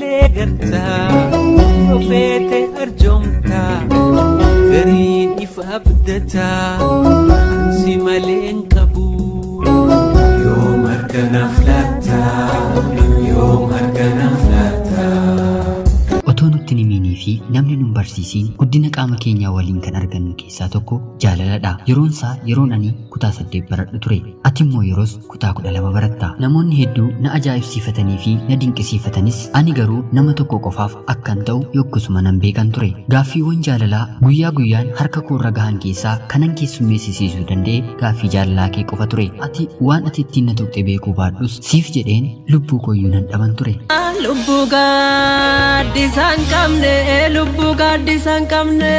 garta ofete arjomta garin ifabdata si malen qabu yom argana flata yom argana flata otoo nutti himanii fi namni nu barsiisiin guddina qaama keenyaa waliin kan argannu keessaa tokko jaalaladha. Yeroon isaa yeroon ani kutaa 8 baradhu ture. Ati immoo yeroos kutaa 12 baratta. Namoonni hedduu na ajaa'ibsiifatanii fi na dinqisiifatanis ani garuu nama tokko qofaaf akkan ta'u yoggasuma nan beekan ture. Gaaffiiwwan jaalalaa guyyaa guyyaan harka koorra gahan keessaa kanan keessummeessisiisuu danda'e gaaffii jaalalaa kee qofa ture. Ati waan ati ittiin na tuqxe beekuu baadhus siif jedheen lubbuu kooyyuu nan dhaban ture. Lubbuu gaaddisan qabne lubbuu gaaddisan qabne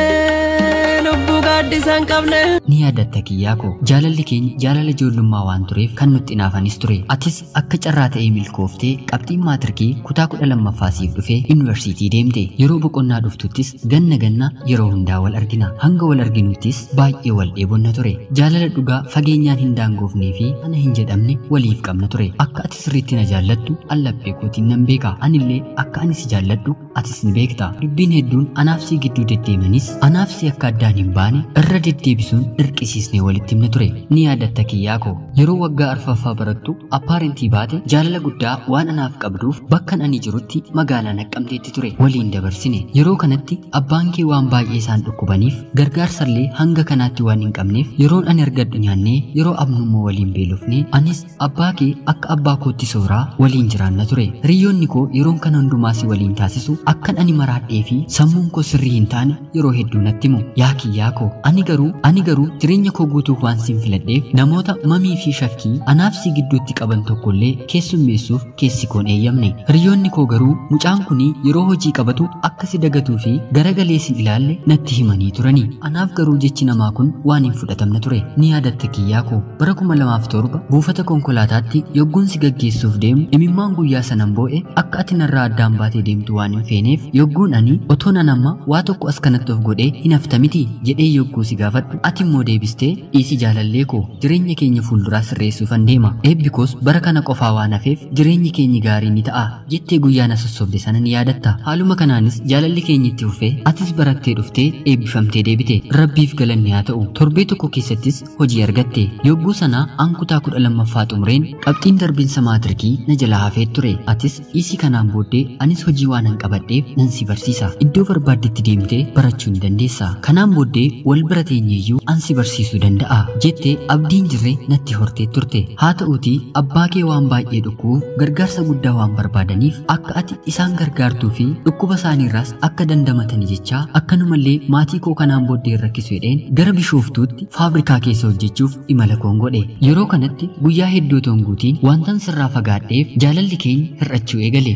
lubbuu gaaddisan qabne. Ni yaadatta kiyyaa koo jaalalli keenya jaalala ijoollummaa waan tureef kan nutti naafanis ture. Atis akka carraa ta'ee milkooftee qabxiin maatirikii kutaa 12ffaa siif dhufee yuunivarsiitii deemte. Yeroo boqonnaa dhuftuttis ganna yeroo hundaa wal argina. Hanga wal arginuttis baay'ee wal dheebonna ture. Jaalala dhugaa fageenyaan hin daangoofnee fi ana hin jedhamne waliif qabna ture. Akka ati sirriitti na jaallattu allabbee kootiin nan beeka. Anillee akka ani si jaalladhu atis ni beekta. Dubbiin hedduun anaaf si gidduu deddeemanis anaaf si akka addaan hin baane irra deddeebisuun dirqisiisnee walitti himna ture. Ni yaadatta kiyyaa koo yeroo waggaa arfaffaa barattu appaarentii baate jaalala guddaa waan anaaf qabduuf bakkan ani jirutti magaalaa Naqqamteetti ture waliin dabarsine. Yeroo kanatti abbaan kee waan baay'ee isaan dhukkubaniif gargaarsallee hanga kanaatti waan hin qabneef yeroon ani argadhu nyaannee yeroo abnummoo waliin beelofne anis abbaa kee akka abbaa kootti sooraa waliin jiraanna ture. Hiriyoonni koo yeroon kana hundumaa si waliin taasisu akkan ani maraadhee fi sammuun koo sirrii hin taane yeroo hedduu natti himu. Yaa kiyyaa koo ani garuu jireenya koo guutuu waan siin filadheef namoota mamii fi shakkii anaaf si gidduutti qaban tokkollee keessummeessuuf keessi koon eeyyamne. Hiriyoonni koo garuu mucaan kun yeroo hojii qabatu akka si dagatuu fi garagalee si ilaalle natti himanii turani. Anaaf garuu jechi namaa kun waan hin fudhatamne ture. Ni yaadatta kiyyaa koo bara 2007 buufata konkolaataatti yogguun si gaggeessuuf deemu imimmaan guyyaa sanan boo'e akka ati narraa addaan baatee deemtu waan hin feeneef yogguun ani otoo nan amma waa tokko as kanatti of godhee hin hafta miti jedhee yogguu si gaafadhu ati immoo deebistee dhiisi jaalallee koo jireenya keenya fuulduraa sirreessuufan deema eebbi koos bara kana qofaa waan hafeef jireenyi keenya gaarii ni ta'a jettee guyyaa na sossobde sana ni yaadatta. Haaluma kanaanis jaalalli keenya itti fufee atis barattee dhuftee eebbifamtee deebite. Rabbiif galanni haa ta'u torbee tokko keessattis hojii argatte. Yogguu sana an kutaa 12ffaa xumureen qabxiin darbiinsa maatirikii na jalaa hafee ture. Atis dhiisii kanaan booddee anis hojii waan an qabadheef nan si barsiisa. Iddoo barbaaddetti deemtee barachuu ni dandeessa. Kanaan booddee wal bira teenyeeyyuu an si barsiisuu danda'a jettee abdiin jirre natti hortee turte. Haa ta'uutii abbaa kee waan baay'ee dhukkubuuf gargaarsa guddaa waan barbaadaniif akka ati isaan gargaartuu fi dhukkuba isaaniirraas akka dandamatani jechaa akkanumallee maatii koo kanaan booddee rakkisu jedheen gara Bishooftuutti faabrikaa keessa hojjechuuf imala koon godhe. Yeroo kanatti guyyaa hedduu tonguutiin wantan sirraa fagaadheef jaalalli keenya hir'achuu eegale.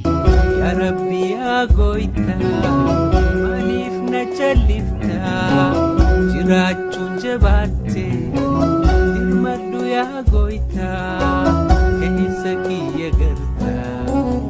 Yaa Rabbi yaa gooyta maaliif na jallifta jiraachuun jabaatte dirmadhu yaa gooyta keessa kiyya garta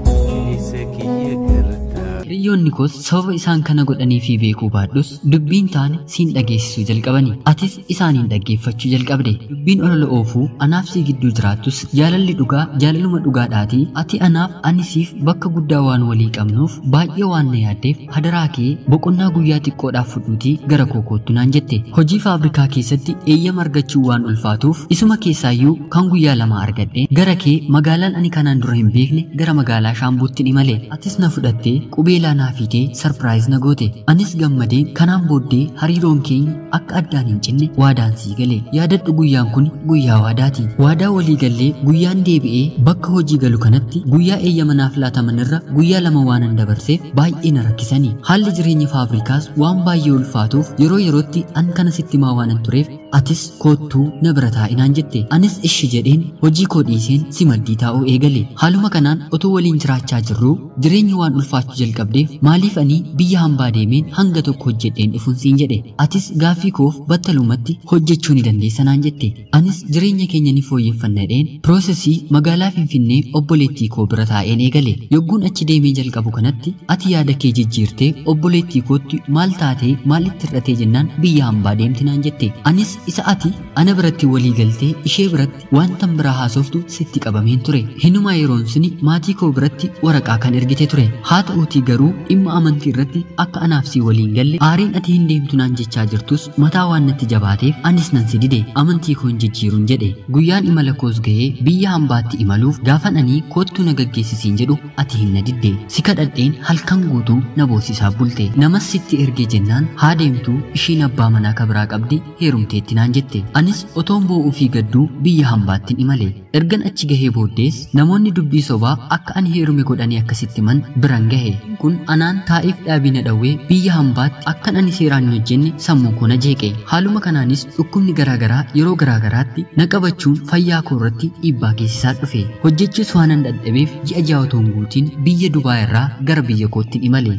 keessa kiyya garta. Hiriyoonni koos sababa isaan kana godhanii fi beekuu baadhus dubbiin taane siin dhageessisuu jalqabani. Atis isaaniin dhaggeeffachuu jalqabde. Dubbiin olola oofuu anaaf si gidduu jiraattus jaalalli dhugaa jaalaluma dhugaadhaatii ati anaaf ani siif bakka guddaa waan walii qabnuuf baay'ee waan na yaaddeef hadaraa kee boqonnaa guyyaa xiqqoodhaaf fudhuutii gara kookoottu naan jette. Hojii faabrikaa keessatti eeyyama argachuu waan ulfaatuuf isuma keessaayyuu kan guyyaa lama argadhe gara kee magaalaan ani kanaan dura hin beekne gara magaalaa Shaambuutti imale. Atis na fudhattee qubeelaa naa fiitee sarpiraayiz na goote. Anis gammadee kanaan booddee hariiroon keenya akka addaan hin cinne waadaan sii gale. Yaadadhu guyyaan kun guyyaa waadaati. Waadaa walii gallee guyyaan deebi'ee bakka hojii galu kanatti guyyaa eeyyama naaf laataman irra guyyaa lama waanan dabarseef baay'ee na rakkisanii. Haalli jireenya faabrikaas waan baay'ee ulfaatuuf yeroo yerootti an kana sitti maa waanan tureef atis koottuu na bira taa'inaan jette. Anis ishi jedheen hojii koo dhiiseen si maddii taa'uu eegale. Haaluma kanaan otoo waliin jiraachaa jirruu jireenyi waan ulfaachuu jalqabdeef maaliif ani biyya hambaa deemeen hanga tokko hojjedheen dhufuun siin jedhe. Atis gaaffii koof battalumatti hojjechuu ni dandeessa naan jette. Anis jireenya keenya ni fooyyeffannadheen piroosesii magaalaa Finfinnee obboleettii koo bira taa'een eegale. Yogguun achi deemee jalqabu kanatti ati yaada kee jijjiirtee obboleettii kootti maal taatee maalitti hir'atee jennaan biyya hambaa deemti naan jette. Anis isa ati ana biratti walii galtee ishee biratti wanta biraa haasoftu sitti qabameen ture. Hinuma yeroon suni maatii koo biratti waraqaa kan ergite ture. Haa ta'uutii garuu dhimma amantii irratti akka anaaf si waliin galle aariin ati hin deemtu naan jechaa jirtus mataa waan natti jabaateef anis nan si dide amantii koo hin jijjiiruun jedhe. Guyyaan imala koos gahee biyya hambaatti imaluuf gaafan ani kottu na gaggeessisiin jedhu ati hin na didde. Si kadhadheen halkan guutuu na boosisaaf bulte. Namas sitti ergee jennaan haa deemtu ishiin abbaa manaa kabiraa qabdi heerumteetti naan jette. Anis otoon boo'uu fi gadduu biyya hambaattiin imale. Ergan achi gahee booddees namoonni dubbii sobaa akka ani heerume godhanii akkasitti man biran gahe. Kun anaan taa'eef dhaabii na dhawwee biyya hambaatti akkan ani seeraan hin hojjenne sammuu koo na jeeqe. Haaluma kanaanis dhukkubni garaagaraa yeroo garaagaraatti na qabachuun fayyaa koo irratti dhiibbaa geessisaa dhufe. Hojjechuus waan an dadhabeef ji'a ja'a otoon guutiin biyya Dubaay irraa gara biyya kootti imale.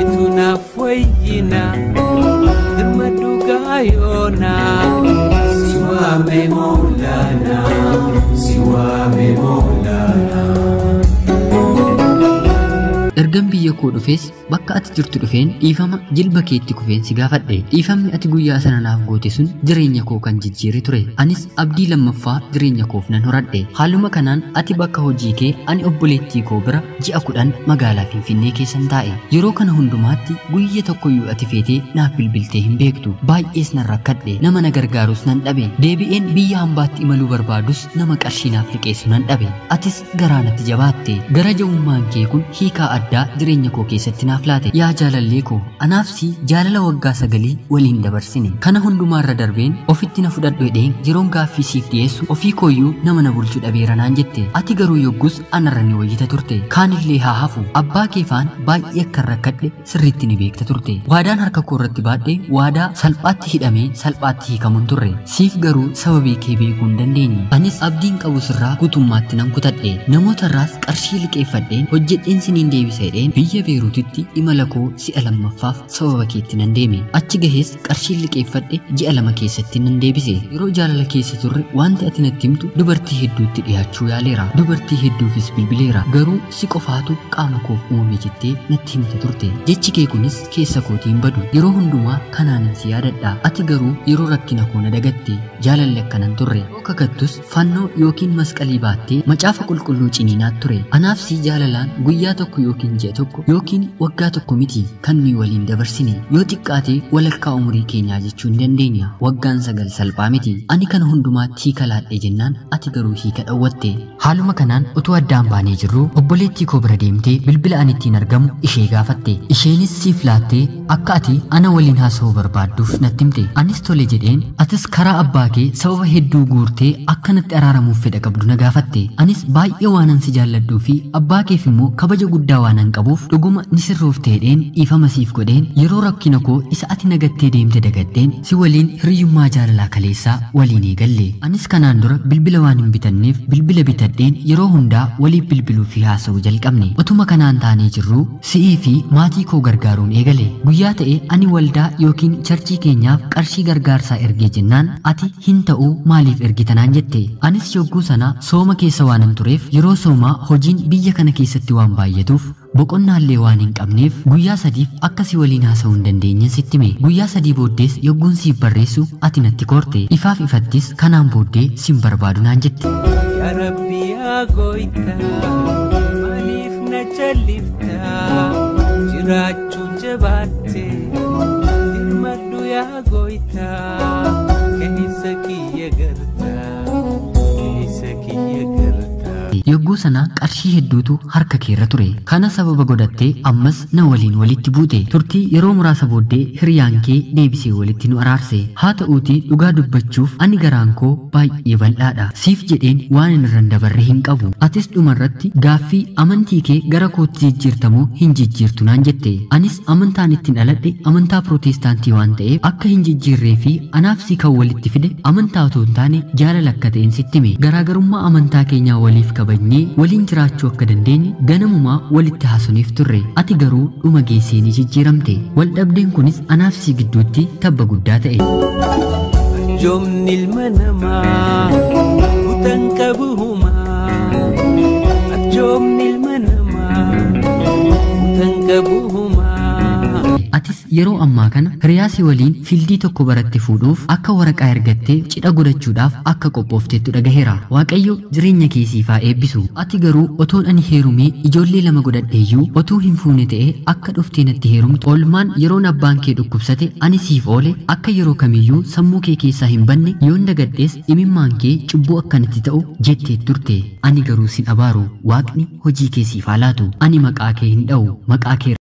Etunaaf wayyina dirma dhugaa yoona siwaame moolana siwaame moolana. Ergan biyya koo dhufees bakka ati jirtu dhufeen dhiifama jilba keetti kufeen si gaafadhe. Dhiifamni ati guyyaa sana naaf goote sun jireenya koo kan jijjiire ture. Anis abdii lammaffaa jireenya koof nan horadhe. Haaluma kanaan ati bakka hojii kee ani obboleettii koo bira ji'a 10 magaalaa Finfinnee keessan taa'e. Yeroo kana hundumaatti guyya tokkoyyuu ati feetee naaf bilbiltee hin beektu. Baay'ees nan rakkadhe. Nama na gargaarus nan dhabe. Deebi'een biyya hambaatti imaluu barbaadus nama qarshii naaf liqeessu nan dhabe. Atis garaa natti jabaatte. Gara ja'ummaan kee kun hiikaa addaa jireenya koo keessatti naaf laate. Yaa jaalallee koo anaaf si jaalala waggaa 9 waliin dabarsine. Kana hundumaarra darbeen ofitti na fudhadhu jedheen yeroon gaaffii siif dhiyeessu ofii kooyyuu nama na bulchu dhabeera naan jette. Ati garuu yoggus anarra ni wayyita turte. Kaanillee haa hafu abbaa kee faan baay'ee akka rakkadhe sirriitti ni beekta turte. Waadaan harka koo irratti baadhee waadaa salphaatti hidhamee salphaatti hiikamuun turre. Siif garuu sababii kee beekuu hin dandeenye. Anis abdiin qabu sirraa guutummaatti nan kutadhe. Namoota irraas qarshii liqeeffadheen hojjedheen siniin deebisa jedheen biyya Beeruutitti imala koo si'a lammaffaaf sababa keetti nan deeme. Achi gahees qarshii liqeeffadhe ji'a 2 keessatti nan deebise. Yeroo jaalala keessa turre wanti ati natti himtu dubartii hedduutti dhiyaachuu yaaleera. Dubartii hedduufis bilbileera. Garuu si qofaatu qaama koof uumame jettee natti himta turte. Jechi kee kunis keessa kootiin badu. Yeroo hundumaa kanaanan si yaadadha. Ati garuu yeroo rakkina koo na dagatte. Jaalalli akkanan turre. Yoo kakattus fannoo yookiin masqalii baattee macaafa qulqulluu ciniinaat ture. Anaaf si jaalalaan guyyaa tokko yookiin ji'a tokko yookiin waggaa tokko miti kan nuyi waliin dabarsine. Yoo xiqqaate walakkaa umurii keenyaa jechuu hin dandeenya. Waggaan 9 salphaa miti. Ani kana hundumaatti hiika laadhe jennaan ati garuu hiika dhawwatte. Haaluma kanaan utuu addaan baanee jirru obboleettii koo bira deemtee bilbila ani ittiin argamu ishee gaafatte. Isheenis siif laattee akka ati ana waliin haasa'uu barbaadduuf natti himte. Anis tole jedheen atis karaa abbaa kee sababa hedduu guurtee akka natti araaramuuf fedha qabdu na gaafatte. Anis baay'ee waanan si jaalladhuu fi abbaa keef immoo kabaja guddaa waanan qabuuf dhuguma ni sirroofte jedheen dhiifama siif godheen yeroo rakkina koo isa ati nagattee deemte dagadheen si waliin hiriyyummaa jaalalaa kaleessaa waliin eegalle. Anis kanaan dura bilbila waan hin bitanneef bilbila bitadheen yeroo hundaa waliif bilbiluu fi haasa'uu jalqabne. Utuma kanaan taanee jirru si'ii fi maatii koo gargaaruun eegale. Guyyaa ta'e ani waldaa yookiin charchii keenyaaf qarshii gargaarsaa ergee jennaan ati hin ta'uu maaliif ergitanaan jette. Anis yogguu sana sooma keessa waanan tureef yeroo soomaa hojiin biyya kana keessatti waan baay'atuuf boqonnaallee waan hin qabneef guyyaa 3 akkasii waliin haasa'uu hin dandeenye sitti hime. Guyyaa 3 booddees yogguun siif barreessu ati natti korte. Ifaaf ifattis kanaan booddee sin barbaadu naan jette. Yaa Rabbi yaa gooyta maaliif na jallifta jiraachuun jabaatte dirmadhu yaa gooyta keessa kiyya garta keessa kiyya garta. Yogguu sana qarshii hedduutu harka keerra ture. Kana sababa godhattee ammas na waliin walitti buute. Turtii yeroo muraasa booddee hiriyaan kee deebisee walitti nu araarse. Haa ta'uutii dhugaa dubbachuuf ani garaan koo baay'ee bal'aadha. Siif jedheen waan hin irraan dabarre hin qabu. Atis dhumarratti gaaffii amantii kee gara kootti jijjiirtamoo hin jijjiirtu naan jette. Anis amantaan ittiin dhaladhe amantaa pirootestaantii waan ta'eef akka hin jijjiirree fi anaaf si kan walitti fide amantaa otoo hin taane jaalala akka ta'een sitti hime. Garaagarummaa amantaa keenyaa waliif kabajnee waliin jiraachuu akka dandeenye ganamumaa walitti haasoniif turre. Ati garuu dhuma geessee ni jijjiiramte. Wal dhabdeen kunis anaaf si gidduutti tabba guddaa ta'e. Joomni ilma namaa utan qabuhumaa joomni ilma namaa utan qabuhumaa. Ati atis yeroo ammaa kana hiriyaasi waliin fiildii tokko baratti fuudhuuf akka waraqaa ergattee cidha godhachuudhaaf akka qophoofteettu dhagaheera. Waaqayyo jireenya kee siif haa eebbisu. Ati garuu otoon ani heerumee ijoollee 2 godhadheeyyuu otuu hin fuune ta'ee akka dhuftee natti heerumtu oolmaan yeroon abbaan kee dhukkubsate ani siif oole akka yeroo kamiyyuu sammuu kee keessaa hin banne yoon dagadhees imimmaan kee cubbuu akkanatti ta'u jettee turte. Ani garuu sin abaaru Waaqni hojii kee siif haa laatu. Ani maqaa kee hin dha'u maqaa kee